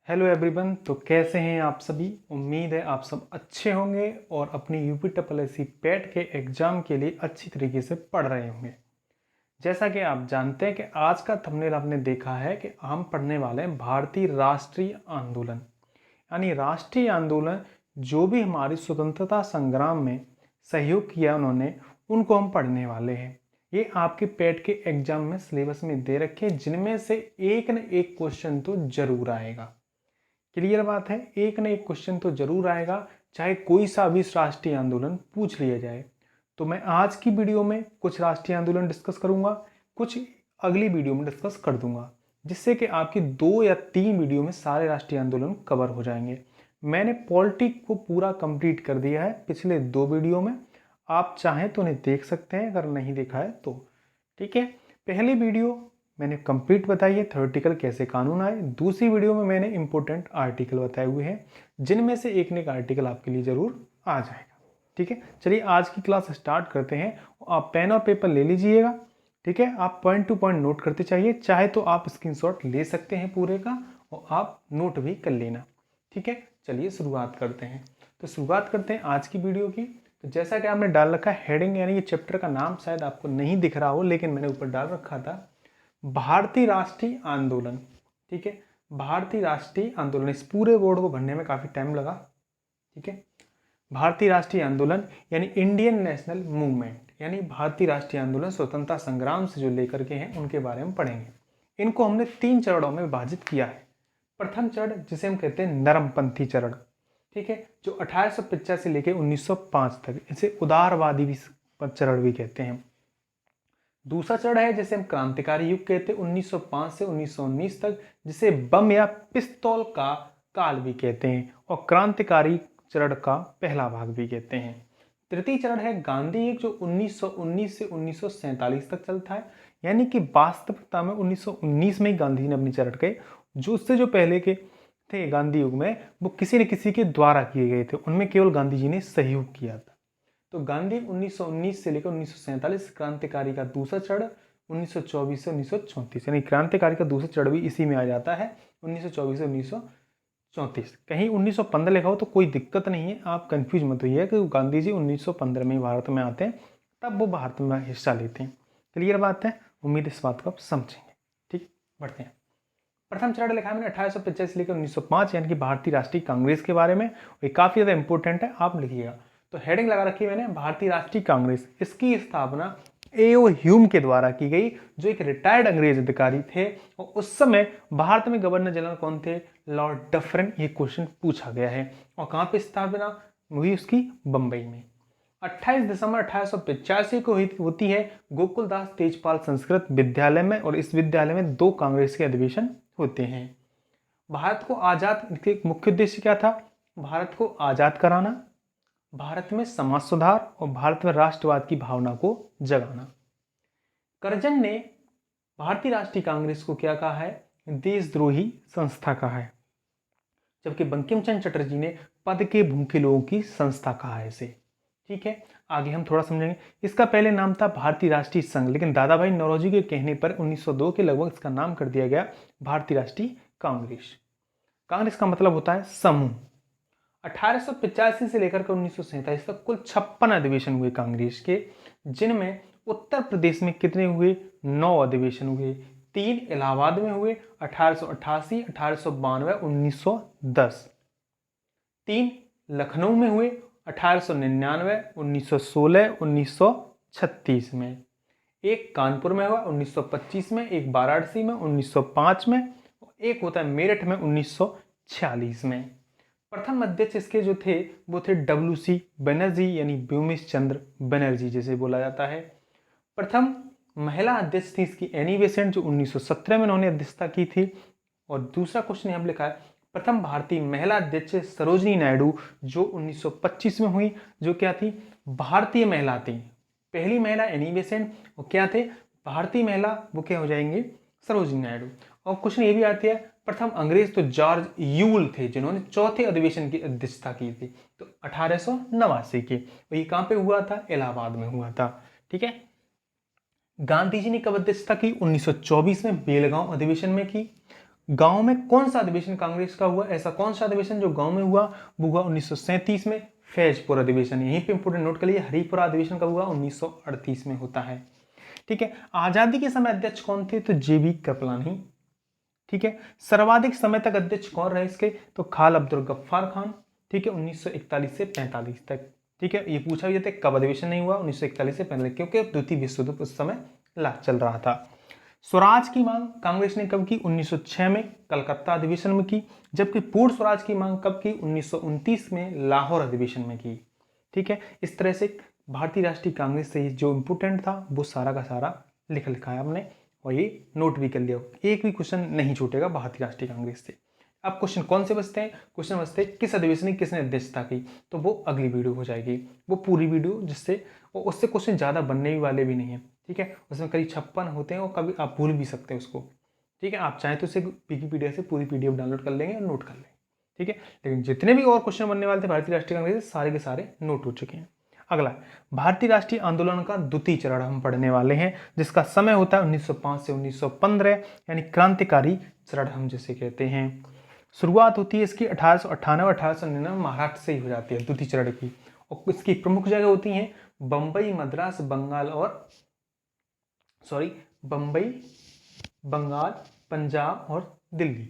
Hello everyone. तो कैसे हैं आप सभी। उम्मीद है आप सब अच्छे होंगे और अपनी यूपी पेट के एग्ज़ाम के लिए अच्छी तरीके से पढ़ रहे होंगे। जैसा कि आप जानते हैं कि आज का थंबनेल आपने देखा है कि हम पढ़ने वाले हैं भारतीय राष्ट्रीय आंदोलन, यानी राष्ट्रीय आंदोलन जो भी हमारी स्वतंत्रता संग्राम में सहयोग किया उन्होंने, उनको हम पढ़ने वाले हैं। ये आपके पेट के एग्जाम में सिलेबस में दे रखे, जिनमें से एक न एक क्वेश्चन तो जरूर आएगा। क्लियर बात है, एक न एक क्वेश्चन तो जरूर आएगा, चाहे कोई सा भी राष्ट्रीय आंदोलन पूछ लिया जाए। तो मैं आज की वीडियो में कुछ राष्ट्रीय आंदोलन डिस्कस करूंगा, कुछ अगली वीडियो में डिस्कस कर दूंगा, जिससे कि आपकी 2 या 3 वीडियो में सारे राष्ट्रीय आंदोलन कवर हो जाएंगे। मैंने पॉलिटी को पूरा कंप्लीट कर दिया है पिछले 2 वीडियो में, आप चाहें तो उन्हें देख सकते हैं अगर नहीं देखा है तो। ठीक है, पहली वीडियो मैंने कंप्लीट बताई है थ्योरेटिकल कैसे कानून आए, दूसरी वीडियो में मैंने इंपॉर्टेंट आर्टिकल बताए हुए हैं, जिनमें से एक न एक आर्टिकल आपके लिए जरूर आ जाएगा। ठीक है, चलिए आज की क्लास स्टार्ट करते हैं। आप पेन और पेपर ले लीजिएगा। ठीक है, आप पॉइंट टू पॉइंट नोट करते चाहिए, चाहे तो आप स्क्रीनशॉट ले सकते हैं पूरे का और आप नोट भी कर लेना। ठीक है, चलिए शुरुआत करते हैं। तो शुरुआत करते हैं आज की वीडियो की। तो जैसा कि आपने डाल रखा है हेडिंग, यानी ये चैप्टर का नाम शायद आपको नहीं दिख रहा हो, लेकिन मैंने ऊपर डाल रखा था भारतीय राष्ट्रीय आंदोलन। ठीक है, भारतीय राष्ट्रीय आंदोलन, इस पूरे बोर्ड को भरने में काफी टाइम लगा। ठीक है, भारतीय राष्ट्रीय आंदोलन यानी इंडियन नेशनल मूवमेंट, यानी भारतीय राष्ट्रीय आंदोलन स्वतंत्रता संग्राम से जो लेकर के हैं उनके बारे में पढ़ेंगे। इनको हमने 3 चरणों में विभाजित किया है। प्रथम चरण जिसे हम कहते हैं नरमपंथी चरण, ठीक है, जो 1850 से लेकर 1905 तक, इसे उदारवादी भी चरण भी कहते हैं। दूसरा चरण है जिसे हम क्रांतिकारी युग कहते हैं, 1905 से 1919 तक, जिसे बम या पिस्तौल का काल भी कहते हैं और क्रांतिकारी चरण का पहला भाग भी कहते हैं। तृतीय चरण है गांधी युग, जो 1919 से 1947 तक चलता है, यानी कि वास्तविकता में 1919 में ही गांधी जी ने अपनी चरण के, जो उससे जो पहले के थे गांधी युग में, वो किसी न किसी के द्वारा किए गए थे, उनमें केवल गांधी जी ने सहयोग किया था। तो गांधी 1919 से लेकर 1947, क्रांतिकारी का दूसरा चरण 1924 से 1934, यानी क्रांतिकारी का दूसरा चरण भी इसी में आ जाता है, 1924 से 1934। कहीं 1915 लिखा हो तो कोई दिक्कत नहीं है, आप कंफ्यूज मत होइए कि गांधी जी 1915 में भारत में आते हैं, तब वो भारत में हिस्सा लेते हैं। क्लियर बात है, उम्मीद इस बात को आप समझेंगे। ठीक, बढ़ते हैं। प्रथम चरण लिखा है मैंने 1850 से लेकर 1905, यानी कि भारतीय राष्ट्रीय कांग्रेस के बारे में। ये काफी ज्यादा इंपॉर्टेंट है, आप लिखिएगा। तो हेडिंग लगा रखी है मैंने भारतीय राष्ट्रीय कांग्रेस। इसकी स्थापना एओ ह्यूम के द्वारा की गई, जो एक रिटायर्ड अंग्रेज अधिकारी थे, और उस समय भारत में गवर्नर जनरल कौन थे? Lord Dufferin. ये क्वेश्चन पूछा गया है। और कहां पे स्थापना हुई उसकी? बंबई में। 28 दिसंबर 1885 को होती है गोकुलदास तेजपाल संस्कृत विद्यालय में, और इस विद्यालय में 2 कांग्रेस के अधिवेशन होते हैं। भारत को आजाद, इसके मुख्य उद्देश्य क्या था? भारत को आजाद कराना, भारत में समाज सुधार और भारत में राष्ट्रवाद की भावना को जगाना। करजन ने भारतीय राष्ट्रीय कांग्रेस को क्या कहा है? देशद्रोही संस्था कहा है, जबकि बंकिम चंद्र चटर्जी ने पद के भूखे लोगों की संस्था कहा है इसे। ठीक है, आगे हम थोड़ा समझेंगे। इसका पहले नाम था भारतीय राष्ट्रीय संघ, लेकिन दादा भाई नौरोजी के कहने पर 1902 के लगभग इसका नाम कर दिया गया भारतीय राष्ट्रीय कांग्रेस। कांग्रेस का मतलब होता है समूह। 1885 से लेकर के 1947 तक कुल 56 अधिवेशन हुए कांग्रेस के, जिनमें उत्तर प्रदेश में कितने हुए? 9 अधिवेशन हुए। 3 इलाहाबाद में हुए 1888, 1892, 1910। 3 लखनऊ में हुए 1899, 1916, 1936 में। एक कानपुर में हुआ 1925 में, एक वाराणसी में 1905 में, एक होता है मेरठ में 1946 में। प्रथम अध्यक्ष इसके जो थे वो थे WC बनर्जी, यानी व्योमेश चंद्र बनर्जी जैसे बोला जाता है। प्रथम महिला अध्यक्ष थी इसकी एनी बेसेंट, जो 1917 में उन्होंने अध्यक्षता की थी। और दूसरा क्वेश्चन यहाँ लिखा है प्रथम भारतीय महिला अध्यक्ष सरोजनी नायडू, जो 1925 में हुई, जो क्या थी? भारतीय महिला थी। पहली महिला एनी बेसेंट, और क्या थे? भारतीय महिला, वो क्या हो जाएंगे? सरोजनी नायडू। और क्वेश्चन ये भी आती है प्रथम अंग्रेज तो जॉर्ज यूल थे, जिन्होंने चौथे अधिवेशन की अध्यक्षता की थी, तो 1889 की। और ये कहां पे हुआ था? इलाहाबाद में हुआ था। ठीक है, गांधी जी ने कब अध्यक्षता की? 1924 में बेलगांव अधिवेशन में की। गांव में कौन सा अधिवेशन कांग्रेस का हुआ? ऐसा कौन सा अधिवेशन जो गांव में हुआ? वो हुआ 1937 में फैजपुर अधिवेशन। यहीं पे इंपोर्टेंट नोट कर लिए, हरिपुरा अधिवेशन कब हुआ? 1938 में होता है। ठीक है। आजादी के समय अध्यक्ष कौन थे? तो जेबी कृपलानी। ठीक है। सर्वाधिक समय तक अध्यक्ष कौन रहे इसके? तो खान अब्दुल गफ्फार खान। ठीक है, 1941 से 45 तक। ठीक है, ये पूछा भी जाता है कब अधिवेशन नहीं हुआ? 1941 से 45, क्योंकि द्वितीय विश्व युद्ध उस समय चल रहा था। स्वराज की मांग कांग्रेस ने कब की? 1906 में कलकत्ता अधिवेशन में की। जबकि पूर्ण स्वराज की मांग कब की? 1929 में लाहौर अधिवेशन में की। ठीक है, इस तरह से भारतीय राष्ट्रीय कांग्रेस से जो इंपोर्टेंट था वो सारा का सारा लिखा है आपने, और ये नोट भी कर लिया। एक भी क्वेश्चन नहीं छूटेगा भारतीय राष्ट्रीय कांग्रेस से। अब क्वेश्चन कौन से बचते हैं? क्वेश्चन बचते हैं किस अधिवेशन की किसने अध्यक्षता की, तो वो अगली वीडियो हो जाएगी, वो पूरी वीडियो, जिससे उससे क्वेश्चन ज़्यादा बनने वाले भी नहीं है। ठीक है, उसमें करीब 56 होते हैं और कभी आप भूल भी सकते हैं उसको। ठीक है, आप चाहें तो उसे विकिपीडिया से पूरी PDF डाउनलोड कर लेंगे और नोट कर लेंगे। ठीक है, लेकिन जितने भी और क्वेश्चन बनने वाले थे भारतीय राष्ट्रीय कांग्रेस से, सारे के सारे नोट हो चुके हैं। अगला, भारतीय राष्ट्रीय आंदोलन का द्वितीय चरण हम पढ़ने वाले हैं, जिसका समय होता है 1905 से 1915, यानी क्रांतिकारी चरण हम जिसे कहते हैं। शुरुआत होती है इसकी 1898 1899 महाराष्ट्र से ही हो जाती है द्वितीय चरण की, और इसकी प्रमुख जगह होती हैं बम्बई, मद्रास, बम्बई, बंगाल, पंजाब और दिल्ली।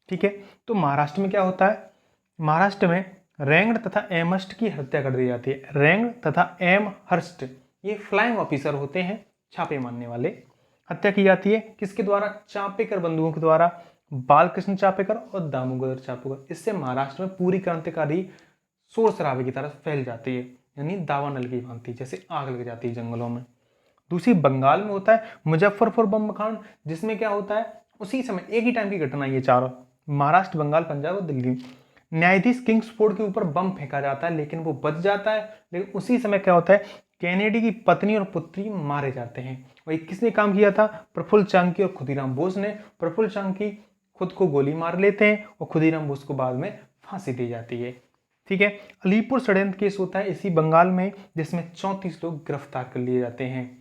ठीक है, तो महाराष्ट्र में क्या होता है? महाराष्ट्र में रेंगड़ तथा एमहर्स्ट की हत्या कर दी जाती है। रेंगड़ तथा एमहर्स्ट ये फ्लाइंग ऑफिसर होते हैं, छापे मारने वाले। हत्या की जाती है किसके द्वारा? चापेकर बंधुओं के द्वारा, बालकृष्ण चापेकर और दामोदर चापेकर। इससे महाराष्ट्र में पूरी क्रांतिकारी शोर शराबे की तरफ फैल जाती है, यानी दावानल की भांति, जैसे आग लग जाती है जंगलों में। दूसरी बंगाल में होता है मुजफ्फरपुर बम कांड, जिसमें क्या होता है? उसी समय एक ही टाइम की घटना, ये चारों, महाराष्ट्र, बंगाल, पंजाब और दिल्ली। न्यायाधीश किंग्सफोर्ड के ऊपर बम फेंका जाता है, लेकिन वो बच जाता है। लेकिन उसी समय क्या होता है? कैनेडी की पत्नी और पुत्री मारे जाते हैं। और ये किसने काम किया था? प्रफुल्ल चांकी और खुदीराम बोस ने। प्रफुल्ल चांकी खुद को गोली मार लेते हैं और खुदीराम बोस को बाद में फांसी दी जाती है। ठीक है, अलीपुर षड्यंत्र केस होता है इसी बंगाल में, जिसमें 34 लोग गिरफ्तार कर लिए जाते हैं।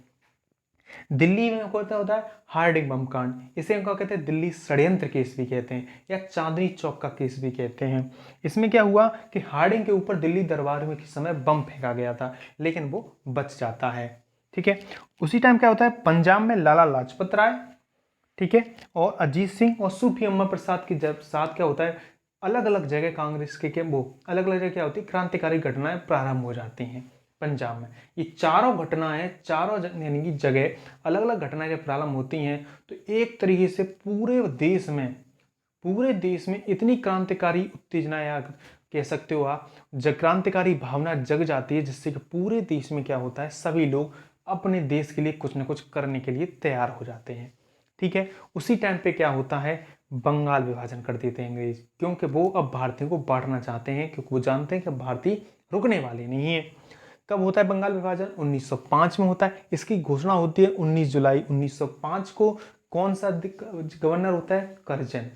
दिल्ली में होता है हार्डिंग बम कांड, इसे क्या कहते हैं? दिल्ली षड्यंत्र केस भी कहते हैं, या चांदनी चौक का केस भी कहते हैं। इसमें क्या हुआ कि हार्डिंग के ऊपर दिल्ली दरबार में किस समय बम फेंका गया था, लेकिन वो बच जाता है। ठीक है, उसी टाइम क्या होता है? पंजाब में लाला लाजपत राय, ठीक है, और अजीत सिंह और सूफी अम्मा प्रसाद के जब साथ क्या होता है? अलग अलग जगह कांग्रेस के वो अलग अलग जगह क्या होती है? क्रांतिकारी घटनाएं प्रारंभ हो जाती हैं पंजाब में। ये चारों घटनाएं, चारों यानी कि जगह अलग अलग घटनाएं जब प्रारंभ होती हैं, तो एक तरीके से पूरे देश में इतनी क्रांतिकारी उत्तेजना, या कह सकते हो आप क्रांतिकारी भावना जग जाती है, जिससे कि पूरे देश में क्या होता है? सभी लोग अपने देश के लिए कुछ ना कुछ करने के लिए तैयार हो जाते हैं। ठीक है, उसी टाइम पे क्या होता है? बंगाल विभाजन कर देते हैं अंग्रेज, क्योंकि वो अब भारतीयों को बांटना चाहते हैं, क्योंकि वो जानते हैं कि भारतीय रुकने वाले नहीं है। कब होता है बंगाल विभाजन? 1905 में होता है। इसकी घोषणा होती है 19 जुलाई 1905 को। कौन सा गवर्नर होता है? कर्जन।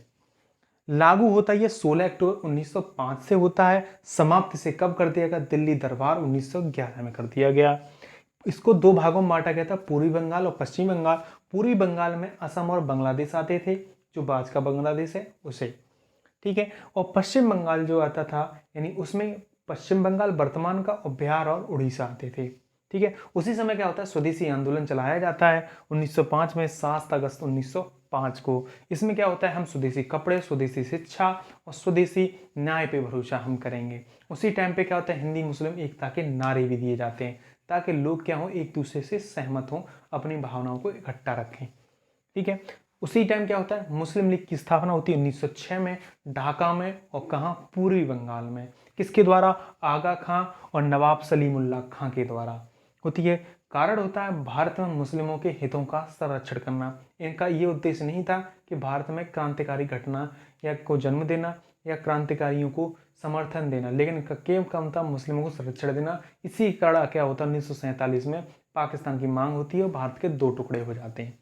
लागू होता है ये 16 अक्टूबर 1905 से होता है। समाप्त से कब कर दिया गया? दिल्ली दरबार 1911 में कर दिया गया। इसको दो भागों में बांटा गया था, पूर्वी बंगाल और पश्चिमी बंगाल। पूर्वी बंगाल में असम और बांग्लादेश आते थे, जो आज का बांग्लादेश है उसे। ठीक है, और पश्चिम बंगाल जो आता था, यानी उसमें पश्चिम बंगाल वर्तमान का, और बिहार और उड़ीसा आते थे। ठीक है, उसी समय क्या होता है? स्वदेशी आंदोलन चलाया जाता है 1905 में, 7 अगस्त 1905 को। इसमें क्या होता है? हम स्वदेशी कपड़े, स्वदेशी शिक्षा और स्वदेशी न्याय पे भरोसा हम करेंगे। उसी टाइम पे क्या होता है? हिंदी मुस्लिम एकता के नारे भी दिए जाते हैं, ताकि लोग क्या हो? एक दूसरे से सहमत हों, अपनी भावनाओं को इकट्ठा रखें। ठीक है, उसी टाइम क्या होता है? मुस्लिम लीग की स्थापना होती है 1906 में, ढाका में, और कहाँ? पूर्वी बंगाल में। किसके द्वारा? आगा खां और नवाब सलीमुल्लाह खां के द्वारा होती है। कारण होता है भारत में मुस्लिमों के हितों का संरक्षण करना। इनका ये उद्देश्य नहीं था कि भारत में क्रांतिकारी घटना या को जन्म देना या क्रांतिकारियों को समर्थन देना, लेकिन इनका केवल काम था मुस्लिमों को संरक्षण देना। इसी कारण क्या होता है? 1947 में पाकिस्तान की मांग होती है और भारत के 2 टुकड़े हो जाते हैं।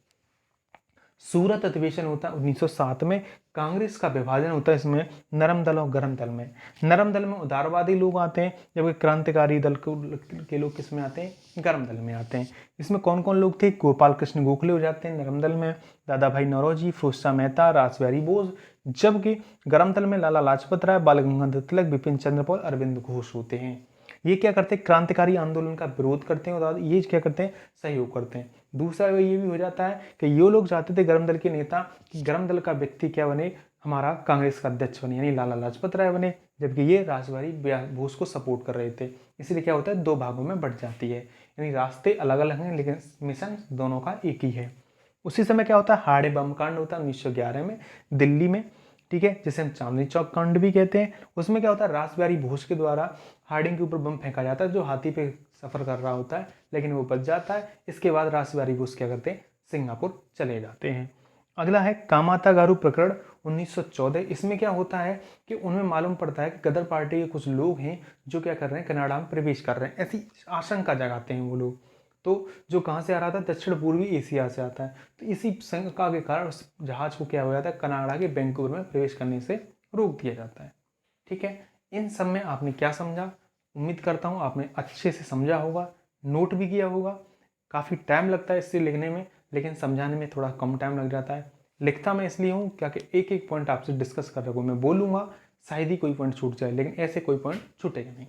सूरत अधिवेशन होता है 1907 में। कांग्रेस का विभाजन होता है इसमें नरम दल और गरम दल में। नरम दल में उदारवादी लोग आते हैं, जबकि क्रांतिकारी दल के लोग किस में आते हैं? गरम दल में आते हैं। इसमें कौन कौन लोग थे? गोपाल कृष्ण गोखले हो जाते हैं नरम दल में, दादा भाई नौरोजी, फिरोज मेहता, रासबिहारी बोस, जबकि गर्म दल में लाला लाजपत राय, बाल गंगाधर तिलक, बिपिन चंद्र पाल, अरविंद घोष होते हैं। ये क्या करते हैं, क्रांतिकारी आंदोलन का विरोध करते हैं और ये क्या करते हैं, सहयोग करते हैं। दूसरा ये भी हो जाता है कि ये लोग चाहते थे गर्म दल के नेता कि गर्म दल का व्यक्ति क्या बने, हमारा कांग्रेस का अध्यक्ष बने, यानी लाला लाजपत राय बने, जबकि ये रासबिहारी बोस को सपोर्ट कर रहे थे। इसलिए क्या होता है, दो भागों में बढ़ जाती है, यानी रास्ते अलग अलग हैं लेकिन मिशन दोनों का एक ही है। उसी समय क्या होता है, हाड़े बम कांड होता है 1911 में दिल्ली में, ठीक है, जिसे हम चांदनी चौक कांड भी कहते हैं। उसमें क्या होता है, रासबिहारी बोस के द्वारा हार्डिंग के ऊपर बम फेंका जाता है जो हाथी पे सफर कर रहा होता है, लेकिन वो बच जाता है। इसके बाद रासबिहारी बोस क्या करते हैं, सिंगापुर चले जाते हैं। अगला है कामातागारू प्रकरण 1914। इसमें क्या होता है कि उनमें मालूम पड़ता है कि गदर पार्टी के कुछ लोग हैं जो क्या कर रहे हैं, कनाडा में प्रवेश कर रहे हैं, ऐसी आशंका जगाते हैं वो लोग। तो जो कहाँ से आ रहा था, दक्षिण पूर्वी एशिया से आता है। तो इसी शंका के कारण उस जहाज को क्या हो जाता है, कनाडा के वैंकूवर में प्रवेश करने से रोक दिया जाता है। ठीक है, इन सब में आपने क्या समझा, उम्मीद करता हूँ आपने अच्छे से समझा होगा, नोट भी किया होगा। काफ़ी टाइम लगता है इससे लिखने में, लेकिन समझाने में थोड़ा कम टाइम लग जाता है। लिखता मैं इसलिए हूँ क्या कि एक एक पॉइंट आपसे डिस्कस कर रहा हूँ, मैं बोलूँगा शायद ही कोई पॉइंट छूट जाए, लेकिन ऐसे कोई पॉइंट छूटेगा नहीं।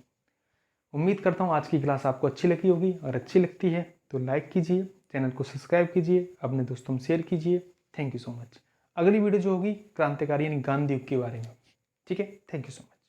उम्मीद करता हूँ आज की क्लास आपको अच्छी लगी होगी, और अच्छी लगती है तो लाइक कीजिए, चैनल को सब्सक्राइब कीजिए, अपने दोस्तों में शेयर कीजिए। Thank you so much. अगली वीडियो जो होगी क्रांतिकारी यानी गांधी युग के बारे में। ठीक है, थैंक यू सो मच।